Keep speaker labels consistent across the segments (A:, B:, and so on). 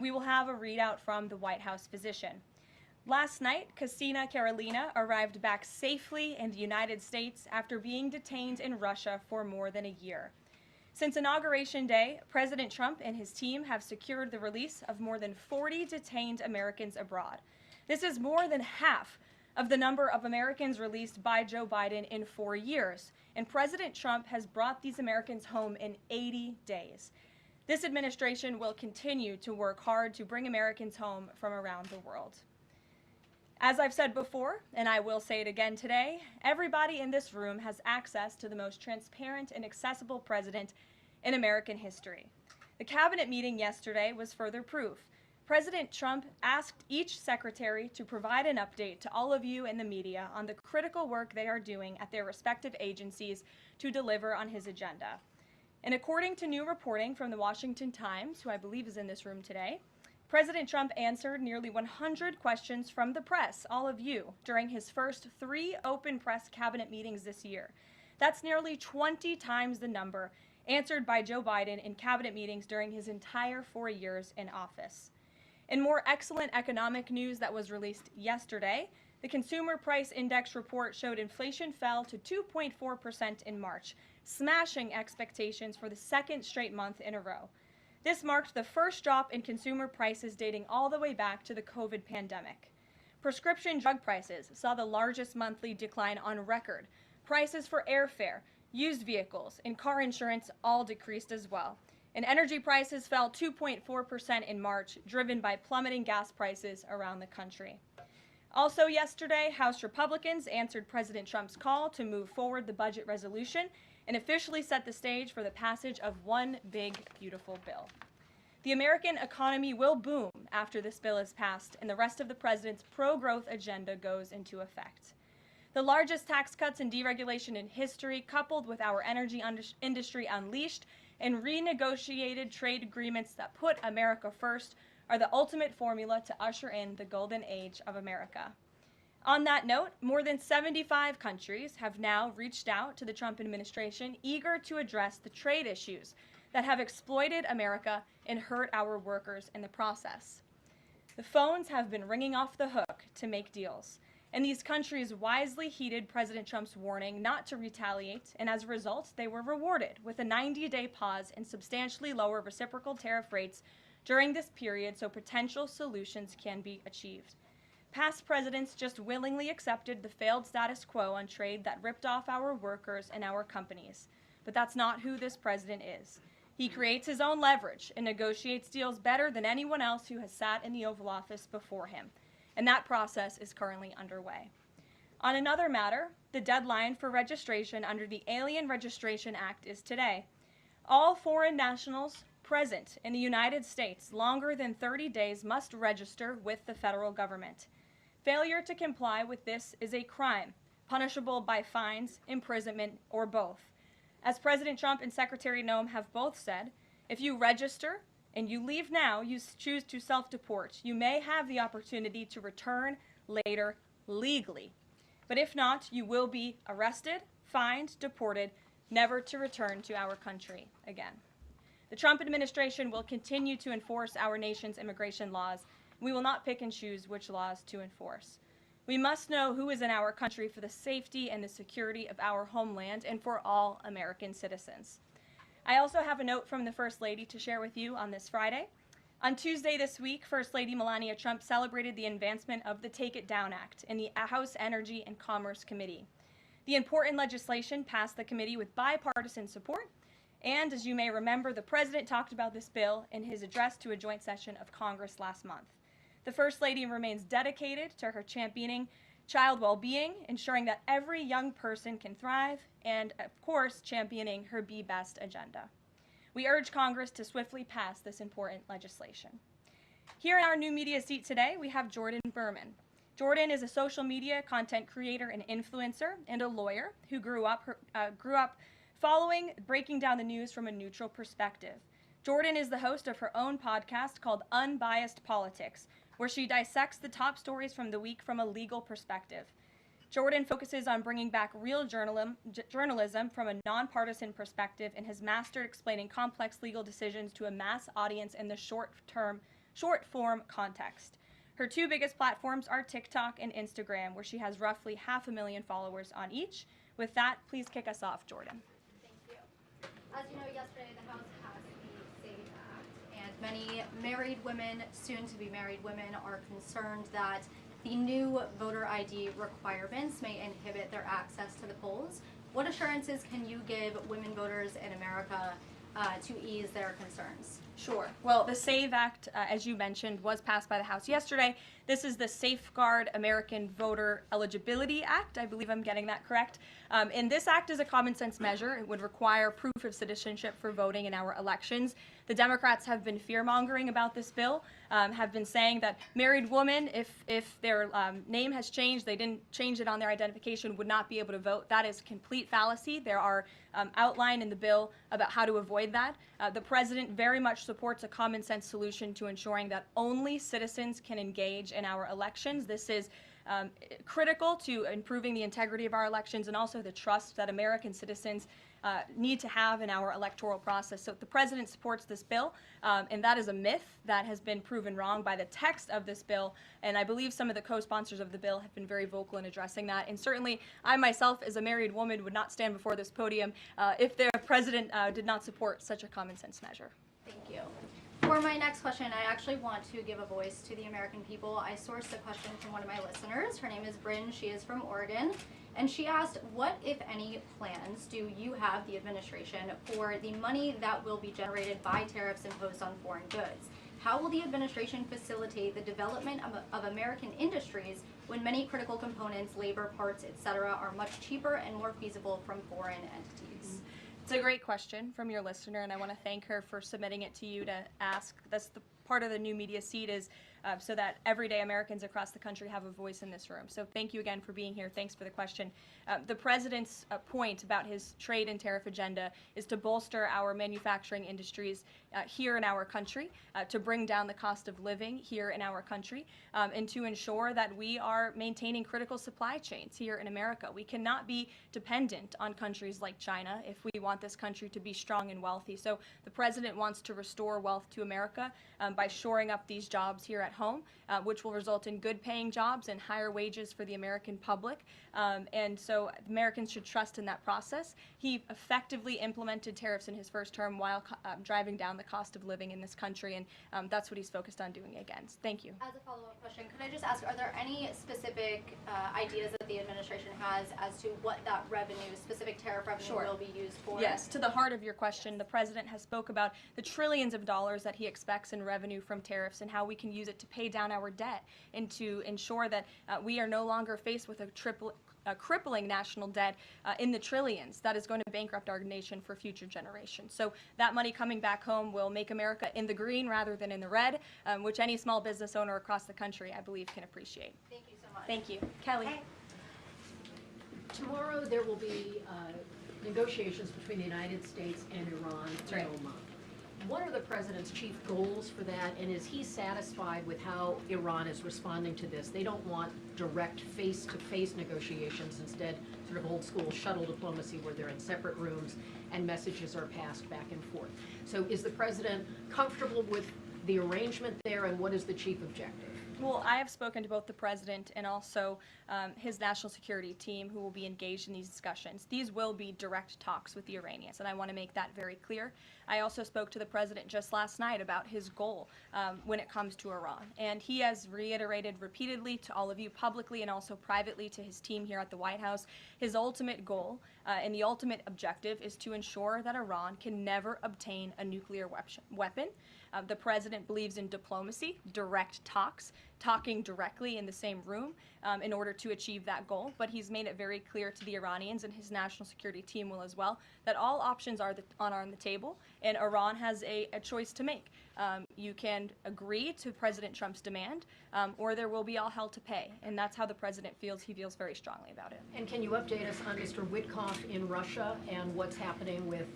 A: we will have a readout from the White House physician. Last night, Karolina arrived back safely in the United States after being detained in Russia for more than a year. Since Inauguration Day, President Trump and his team have secured the release of more than 40 detained Americans abroad. This is more than half of the number of Americans released by Joe Biden in 4 years, and President Trump has brought these Americans home in 80 days. This administration will continue to work hard to bring Americans home from around the world. As I've said before, and I will say it again today, everybody in this room has access to the most transparent and accessible president in American history. The cabinet meeting yesterday was further proof. President Trump asked each secretary to provide an update to all of you in the media on the critical work they are doing at their respective agencies to deliver on his agenda. And according to new reporting from the Washington Times, who I believe is in this room today, President Trump answered nearly 100 questions from the press, all of you, during his first 3 open press cabinet meetings this year. That's nearly 20 times the number answered by Joe Biden in cabinet meetings during his entire 4 years in office. In more excellent economic news that was released yesterday, the Consumer Price Index report showed inflation fell to 2.4% in March, smashing expectations for the second straight month in a row. This marked the first drop in consumer prices dating all the way back to the COVID pandemic. Prescription drug prices saw the largest monthly decline on record. Prices for airfare, used vehicles, and car insurance all decreased as well. And energy prices fell 2.4% in March, driven by plummeting gas prices around the country. Also yesterday, House Republicans answered President Trump's call to move forward the budget resolution and officially set the stage for the passage of one big, beautiful bill. The American economy will boom after this bill is passed and the rest of the president's pro-growth agenda goes into effect. The largest tax cuts and deregulation in history, coupled with our energy industry unleashed and renegotiated trade agreements that put America first, are the ultimate formula to usher in the golden age of America. On that note, more than 75 countries have now reached out to the Trump administration, eager to address the trade issues that have exploited America and hurt our workers in the process. The phones have been ringing off the hook to make deals, and these countries wisely heeded President Trump's warning not to retaliate, and as a result, they were rewarded with a 90-day pause and substantially lower reciprocal tariff rates during this period so potential solutions can be achieved. Past presidents just willingly accepted the failed status quo on trade that ripped off our workers and our companies. But that's not who this president is. He creates his own leverage and negotiates deals better than anyone else who has sat in the Oval Office before him. And that process is currently underway. On another matter, the deadline for registration under the Alien Registration Act is today. All foreign nationals present in the United States longer than 30 days must register with the federal government. Failure to comply with this is a crime, punishable by fines, imprisonment, or both. As President Trump and Secretary Noem have both said, if you register and you leave now, you choose to self-deport. You may have the opportunity to return later legally. But if not, you will be arrested, fined, deported, never to return to our country again. The Trump administration will continue to enforce our nation's immigration laws. We will not pick and choose which laws to enforce. We must know who is in our country for the safety and the security of our homeland and for all American citizens. I also have a note from the First Lady to share with you on this Friday. On Tuesday this week, First Lady Melania Trump celebrated the advancement of the Take It Down Act in the House Energy and Commerce Committee. The important legislation passed the committee with bipartisan support, and as you may remember, the President talked about this bill in his address to a joint session of Congress last month. The First Lady remains dedicated to her championing child well-being, ensuring that every young person can thrive, and of course, championing her Be Best agenda. We urge Congress to swiftly pass this important legislation. Here in our new media seat today, we have Jordan Berman. Jordan is a social media content creator and influencer and a lawyer who grew up following breaking down the news from a neutral perspective. Jordan is the host of her own podcast called Unbiased Politics, where she dissects the top stories from the week from a legal perspective. Jordan focuses on bringing back real journalism from a nonpartisan perspective and has mastered explaining complex legal decisions to a mass audience in the short term short-form context. Her two biggest platforms are TikTok and Instagram, where she has roughly 500,000 followers on each. With that, please kick us off, Jordan.
B: Thank you. As you know, yesterday the House passed the SAVE Act, and many married women, soon-to-be married women, are concerned that the new voter ID requirements may inhibit their access to the polls. What assurances can you give women voters in America to ease their concerns?
A: Sure. Well, the SAVE Act, as you mentioned, was passed by the House yesterday. This is the Safeguard American Voter Eligibility Act. I believe I'm getting that correct. And this act is a common sense measure. It would require proof of citizenship for voting in our elections. The Democrats have been fear-mongering about this bill, have been saying that married women, if their name has changed, they didn't change it on their identification, would not be able to vote. That is complete fallacy. There are outlined in the bill about how to avoid that. The president very much supports a common sense solution to ensuring that only citizens can engage in our elections. This is critical to improving the integrity of our elections and also the trust that American citizens need to have in our electoral process. So the president supports this bill, and that is a myth that has been proven wrong by the text of this bill, and I believe some of the co-sponsors of the bill have been very vocal in addressing that. And certainly I myself, as a married woman, would not stand before this podium if the president did not support such a common sense measure.
B: Thank you. For my next question, I actually want to give a voice to the American people. I sourced the question from one of my listeners. Her name is Bryn. She is from Oregon. And she asked, what, if any, plans do you have, the administration, for the money that will be generated by tariffs imposed on foreign goods? How will the administration facilitate the development of American industries when many critical components, labor, parts, etc., are much cheaper and more feasible from foreign entities?
A: It's a great question from your listener, and I want to thank her for submitting it to you to ask. That's the part of the new media seat, is so that everyday Americans across the country have a voice in this room. So thank you again for being here. Thanks for the question. The president's point about his trade and tariff agenda is to bolster our manufacturing industries here in our country, to bring down the cost of living here in our country, and to ensure that we are maintaining critical supply chains here in America. We cannot be dependent on countries like China if we want this country to be strong and wealthy. So the president wants to restore wealth to America by shoring up these jobs here at home, which will result in good paying jobs and higher wages for the American public. And so Americans should trust in that process. He effectively implemented tariffs in his first term while driving down the cost of living in this country, and that's what he's focused on doing again. Thank you.
B: As a follow-up question, could I just ask, are there any specific ideas that the administration has as to what that revenue, specific tariff revenue, will be used for?
A: Yes, to the heart of your question, the president has spoke about the trillions of dollars that he expects in revenue from tariffs and how we can use it to pay down our debt and to ensure that we are no longer faced with a crippling national debt in the trillions that is going to bankrupt our nation for future generations. So that money coming back home will make America in the green rather than in the red, which any small business owner across the country, I believe, can appreciate.
B: Thank you so much.
A: Thank you. Kelly.
B: Hey.
C: Tomorrow there will be negotiations between the United States and Iran in Oman. What are the president's chief goals for that, and is he satisfied with how Iran is responding to this? They don't want direct face-to-face negotiations, instead sort of old-school shuttle diplomacy where they're in separate rooms and messages are passed back and forth. So is the president comfortable with the arrangement there, and what is the chief objective?
A: Well, I have spoken to both the president and also his national security team who will be engaged in these discussions. These will be direct talks with the Iranians, and I want to make that very clear. I also spoke to the president just last night about his goal when it comes to Iran, and he has reiterated repeatedly to all of you publicly and also privately to his team here at the White House, his ultimate goal and the ultimate objective is to ensure that Iran can never obtain a nuclear weapon. The president believes in diplomacy, direct talks, talking directly in the same room in order to achieve that goal. But he's made it very clear to the Iranians, and his national security team will as well, that all options are on the table, and Iran has a choice to make. You can agree to President Trump's demand, or there will be all hell to pay. And that's how the president feels. He feels very strongly about it.
C: And can you update us on Mr. Witkoff in Russia and what's happening with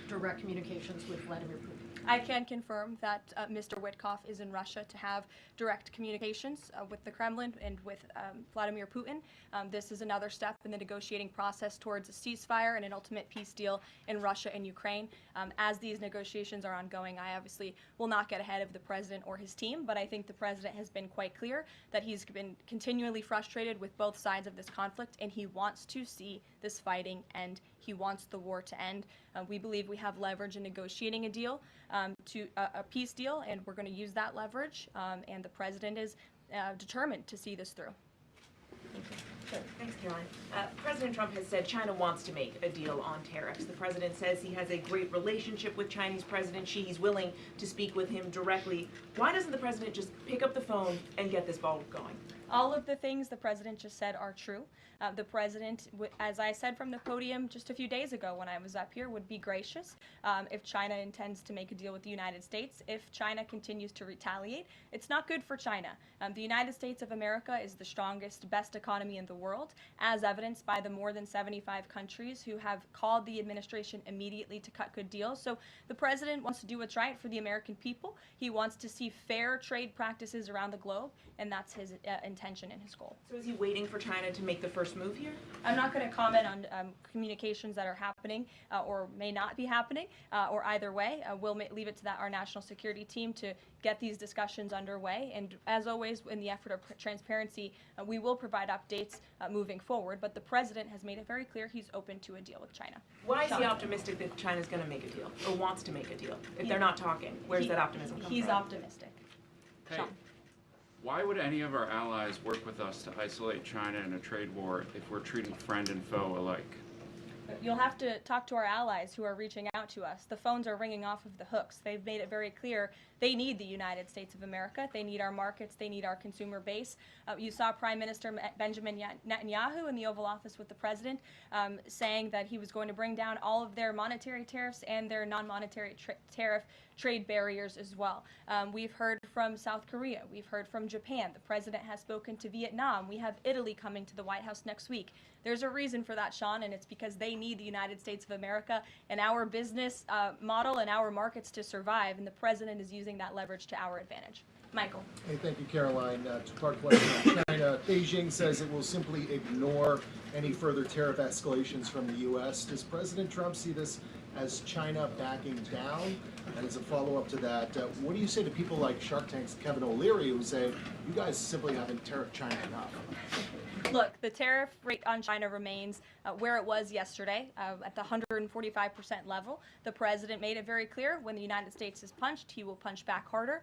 C: direct communications with Vladimir Putin?
A: I can confirm that Mr. Witkoff is in Russia to have direct communications with the Kremlin and with Vladimir Putin. This is another step in the negotiating process towards a ceasefire and an ultimate peace deal in Russia and Ukraine. As these negotiations are ongoing, I obviously will not get ahead of the president or his team, but I think the president has been quite clear that he's been continually frustrated with both sides of this conflict, and he wants to see this fighting end. He wants the war to end. We believe we have leverage in negotiating a deal, to a peace deal, and we're going to use that leverage, and the president is determined to see this through.
D: Sure. Thanks, Caroline. President Trump has said China wants to make a deal on tariffs. The president says he has a great relationship with Chinese President Xi. He's willing to speak with him directly. Why doesn't the president just pick up the phone and get this ball going?
A: All of the things the president just said are true. The president, as I said from the podium just a few days ago when I was up here, would be gracious if China intends to make a deal with the United States. If China continues to retaliate, it's not good for China. The United States of America is the strongest, best economy in the world, as evidenced by the more than 75 countries who have called the administration immediately to cut good deals. So the president wants to do what's right for the American people. He wants to see fair trade practices around the globe, and that's his intention and his goal.
D: So is he waiting for China to make the first move here?
A: I'm not going to comment on communications that are happening or may not be happening, or either way. We'll leave it to our national security team to get these discussions underway. And as always, in the effort of transparency, we will provide updates moving forward. But the president has made it very clear he's open to a deal with China.
D: Why is he optimistic that China's going to make a deal, or wants to make a deal? If they're not talking, where's that optimism come from?
A: He's optimistic.
E: Hey,
A: Sean.
E: why would any of our allies work with us to isolate China in a trade war if we're treating friend and foe alike?
A: You'll have to talk to our allies who are reaching out to us. The phones are ringing off of the hooks. They've made it very clear they need the United States of America. They need our markets. They need our consumer base. You saw Prime Minister Benjamin Netanyahu in the Oval Office with the president saying that he was going to bring down all of their monetary tariffs and their non-monetary tariff trade barriers as well. We've heard from South Korea. We've heard from Japan. The president has spoken to Vietnam. We have Italy coming to the White House next week. There's a reason for that, Sean, and it's because they need the United States of America and our business model and our markets to survive, and the president is using that leverage to our advantage. Michael.
F: Hey, thank you, Caroline. Two-part question on China. Beijing says it will simply ignore any further tariff escalations from the U.S. Does President Trump see this as China backing down? And as a follow-up to that, what do you say to people like Shark Tank's Kevin O'Leary who say, you guys simply haven't tariffed China enough?
A: Look, the tariff rate on China remains where it was yesterday, at the 145% level. The president made it very clear when the United States is punched, he will punch back harder,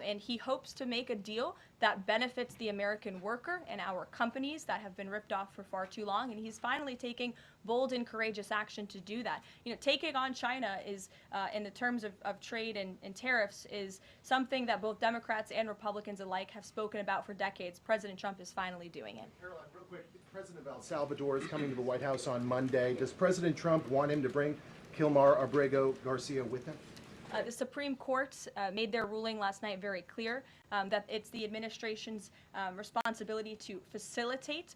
A: and he hopes to make a deal that benefits the American worker and our companies that have been ripped off for far too long, and he's finally taking bold and courageous action to do that. You know, taking on China is, in the terms of trade and tariffs, is something that both Democrats and Republicans alike have spoken about for decades. President Trump is finally doing it.
F: Caroline, real quick, the president of El Salvador is coming to the White House on Monday. Does President Trump want him to bring Kilmar Abrego Garcia with him?
A: The Supreme Court made their ruling last night very clear that it's the administration's responsibility to facilitate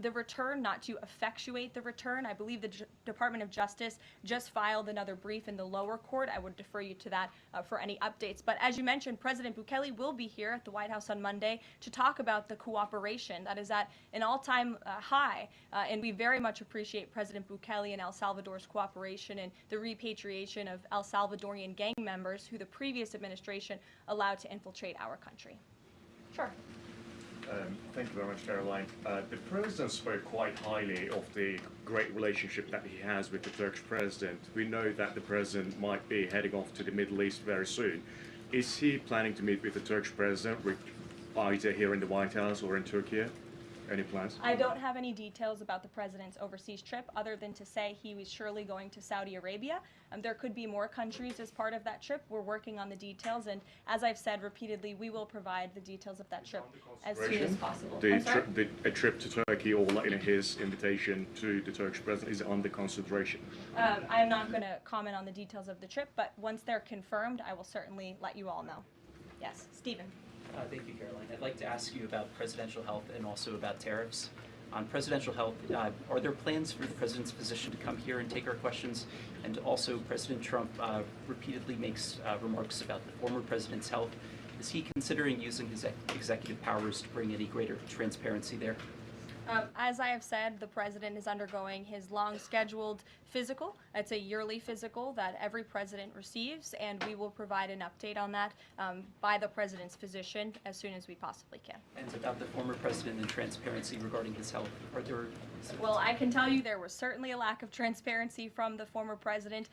A: the return, not to effectuate the return. I believe the Department of Justice just filed another brief in the lower court. I would defer you to that for any updates. But as you mentioned, President Bukele will be here at the White House on Monday to talk about the cooperation that is at an all-time high. And we very much appreciate President Bukele and El Salvador's cooperation and the repatriation of El Salvadorian gang members who the previous administration allowed to infiltrate our country. Sure.
G: Thank you very much, Caroline. The president spoke quite highly of the great relationship that he has with the Turkish president. We know that the president might be heading off to the Middle East very soon. Is he planning to meet with the Turkish president, either here in the White House or in Turkey? Any plans?
A: I don't have any details about the president's overseas trip other than to say he was surely going to Saudi Arabia. There could be more countries as part of that trip. We're working on the details, and as I've said repeatedly, we will provide the details of that trip as soon as possible.
G: A trip to Turkey, or his invitation to the Turkish president, is under consideration?
A: I'm not going to comment on the details of the trip, but once they're confirmed, I will certainly let you all know. Yes, Stephen.
H: Thank you, Caroline. I'd like to ask you about presidential health and also about tariffs. On presidential health, are there plans for the president's physician to come here and take our questions? And also, President Trump repeatedly makes remarks about the former president's health. Is he considering using his executive powers to bring any greater transparency there?
A: As I have said, the president is undergoing his long-scheduled physical. It's a yearly physical that every president receives, and we will provide an update on that by the president's physician as soon as we possibly can.
H: And about the former president and transparency regarding his health, are there...
A: Well, I can tell you there was certainly a lack of transparency from the former president,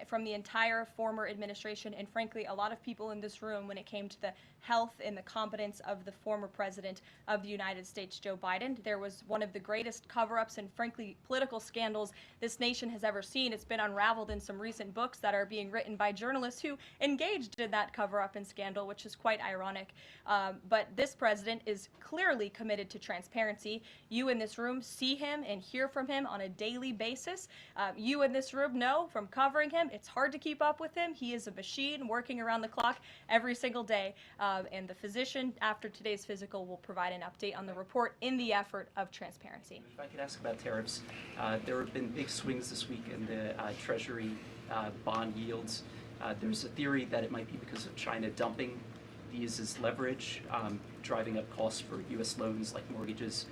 A: from the entire former administration, and frankly, a lot of people in this room when it came to the health and the competence of the former president of the United States, Joe Biden. There was one of the greatest cover-ups and frankly political scandals this nation has ever seen. It's been unraveled in some recent books that are being written by journalists who engaged in that cover-up and scandal, which is quite ironic. But this president is clearly committed to transparency. You in this room see him and hear from him on a daily basis. You in this room know from covering him, it's hard to keep up with him. He is a machine working around the clock every single day. And the physician, after today's physical, will provide an update on the report in the effort of transparency.
H: If I could ask about tariffs, there have been big swings this week in the Treasury bond yields. There's a theory that it might be because of China dumping these as leverage, driving up costs for U.S. loans like mortgages.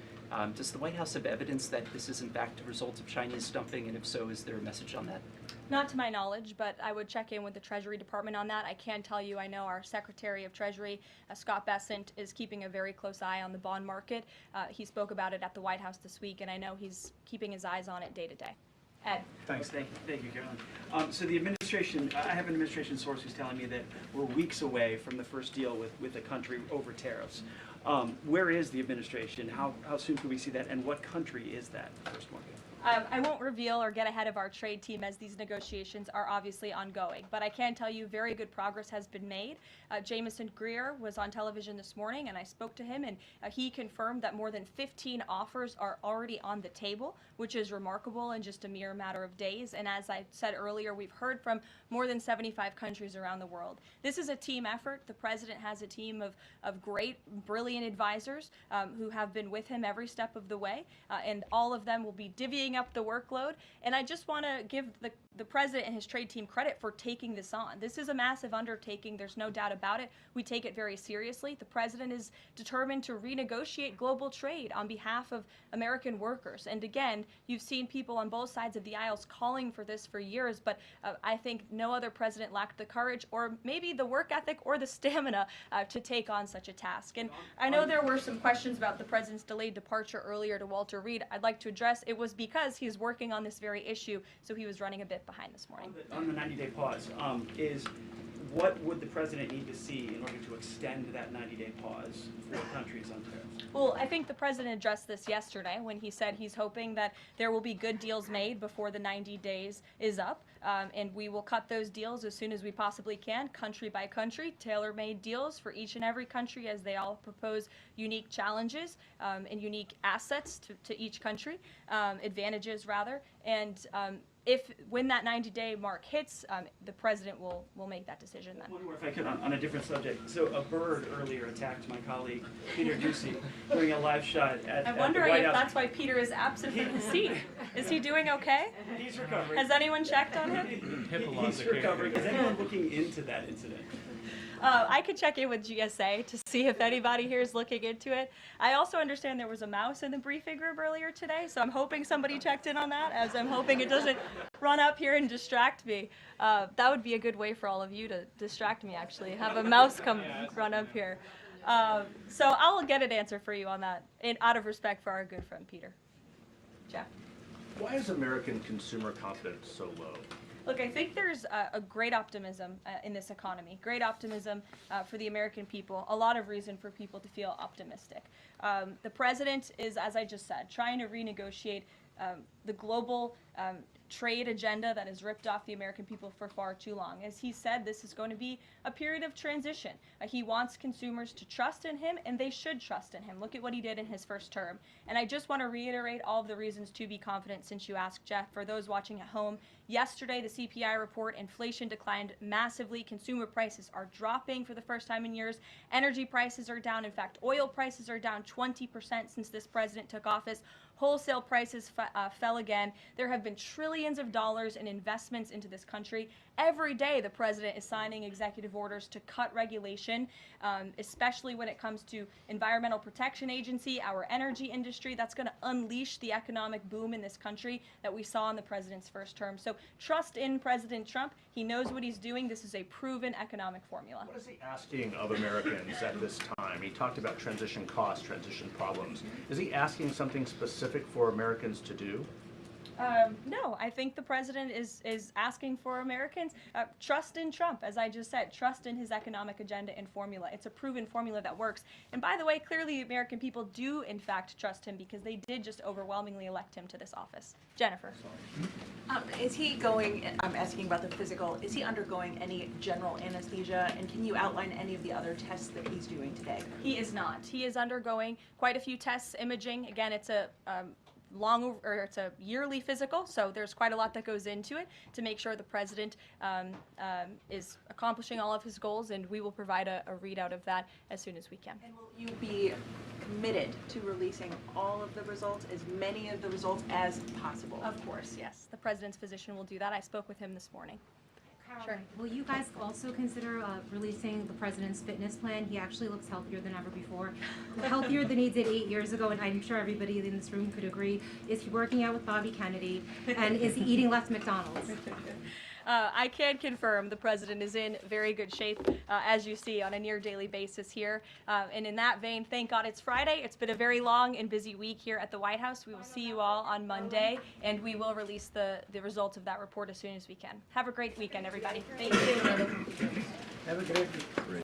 H: Does the White House have evidence that this is in fact a result of Chinese dumping, and if so, is there a message on that?
A: Not to my knowledge, but I would check in with the Treasury Department on that. I can tell you I know our Secretary of Treasury, Scott Bessent, is keeping a very close eye on the bond market. He spoke about it at the White House this week, and I know he's keeping his eyes on it day to day. Ed.
I: Thanks. Thank you, Caroline. So the administration, I have an administration source who's telling me that we're weeks away from the first deal with the country over tariffs. Where is the administration? How soon can we see that? And what country is that first one?
A: I won't reveal or get ahead of our trade team as these negotiations are obviously ongoing, but I can tell you very good progress has been made. Jameson Greer was on television this morning and I spoke to him, and he confirmed that more than 15 offers are already on the table, which is remarkable in just a mere matter of days. And as I said earlier, we've heard from more than 75 countries around the world. This is a team effort. The president has a team of great, brilliant advisors who have been with him every step of the way, and all of them will be divvying up the workload. And I just want to give the president and his trade team credit for taking this on. This is a massive undertaking. There's no doubt about it. We take it very seriously. The president is determined to renegotiate global trade on behalf of American workers. And again, you've seen people on both sides of the aisles calling for this for years, but I think no other president lacked the courage or maybe the work ethic or the stamina to take on such a task. And I know there were some questions about the president's delayed departure earlier to Walter Reed. I'd like to address it was because he's working on this very issue, so he was running a bit behind this morning.
I: On the 90-day pause, what would the president need to see in order to extend that 90-day pause for countries on tariffs?
A: Well, I think the president addressed this yesterday when he said he's hoping that there will be good deals made before the 90 days is up, and we will cut those deals as soon as we possibly can, country by country, tailor-made deals for each and every country as they all propose unique challenges and unique assets to each country, advantages rather, and when that 90-day mark hits, the president will make that decision then.
I: One more, if I could, on a different subject. So a bird earlier attacked my colleague, Peter Ducey, during a live shot at
A: I'm
I: the
A: wondering
I: White
A: if
I: House.
A: that's why Peter is absent from his seat. Is he doing okay?
I: He's recovering.
A: Has anyone checked on him?
I: He's recovering. Is anyone looking into that incident?
A: I could check in with GSA to see if anybody here is looking into it. I also understand there was a mouse in the briefing room earlier today, so I'm hoping somebody checked in on that, as I'm hoping it doesn't run up here and distract me. That would be a good way for all of you to distract me, actually, have a mouse come run up here. So I'll get an answer for you on that, out of respect for our good friend Peter. Jeff?
J: Why is American consumer confidence so low?
A: Look, I think there's a great optimism in this economy, great optimism for the American people, a lot of reason for people to feel optimistic. The president is, as I just said, trying to renegotiate the global trade agenda that has ripped off the American people for far too long. As he said, this is going to be a period of transition. He wants consumers to trust in him, and they should trust in him. Look at what he did in his first term. And I just want to reiterate all of the reasons to be confident since you asked, Jeff. For those watching at home, yesterday the CPI report, inflation declined massively. Consumer prices are dropping for the first time in years. Energy prices are down. In fact, oil prices are down 20% since this president took office. Wholesale prices fell again. There have been trillions of dollars in investments into this country. Every day, the president is signing executive orders to cut regulation, especially when it comes to Environmental Protection Agency, our energy industry. That's going to unleash the economic boom in this country that we saw in the president's first term. So trust in President Trump. He knows what he's doing. This is a proven economic formula.
J: What is he asking of Americans at this time? He talked about transition costs, transition problems. Is he asking something specific for Americans to do?
A: No, I think the president is asking for Americans trust in Trump, as I just said, trust in his economic agenda and formula. It's a proven formula that works. And by the way, clearly the American people do in fact trust him because they did just overwhelmingly elect him to this office. Jennifer.
K: Is he going, I'm asking about the physical, is he undergoing any general anesthesia? And can you outline any of the other tests that he's doing today?
A: He is not. He is undergoing quite a few tests, imaging. Again, it's a it's a yearly physical, so there's quite a lot that goes into it to make sure the president is accomplishing all of his goals, and we will provide a readout of that as soon as we can.
K: And will you be committed to releasing all of the results, as many of the results as possible?
A: Of course, yes. The president's physician will do that. I spoke with him this morning.
L: Sure. Will you guys also consider releasing the president's fitness plan? He actually looks healthier than ever before. Healthier than he did 8 years ago, and I'm sure everybody in this room could agree. Is he working out with Bobby Kennedy? And is he eating less McDonald's?
A: I can confirm the president is in very good shape, as you see, on a near daily basis here. And in that vein, thank God it's Friday. It's been a very long and busy week here at the White House. We will see you all on Monday, and we will release the results of that report as soon as we can. Have a great weekend, everybody. Thank you.
M: Have a great week.